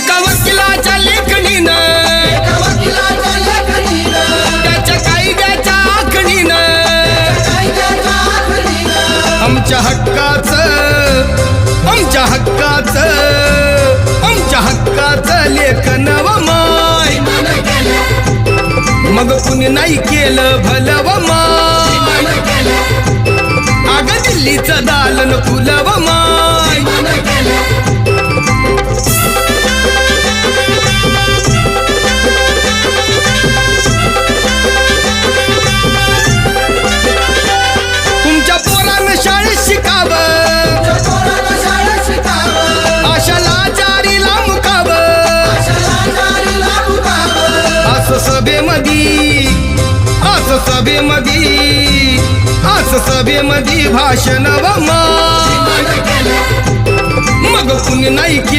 एका वकिलाच्या लेखणीनं त्याच्या कायद्याच्या आखणीनं आमच्या हक्काचं लेखन व माय मग कुणी नाही केलं भलं व माय अग दिल्लीचं दालन फुलं व माय तुमच्या पोरानं शाळेत शिकावं आशाला जारीला मुकावं असं सभेमधी भाषण व माय मग कुणी नाही केलं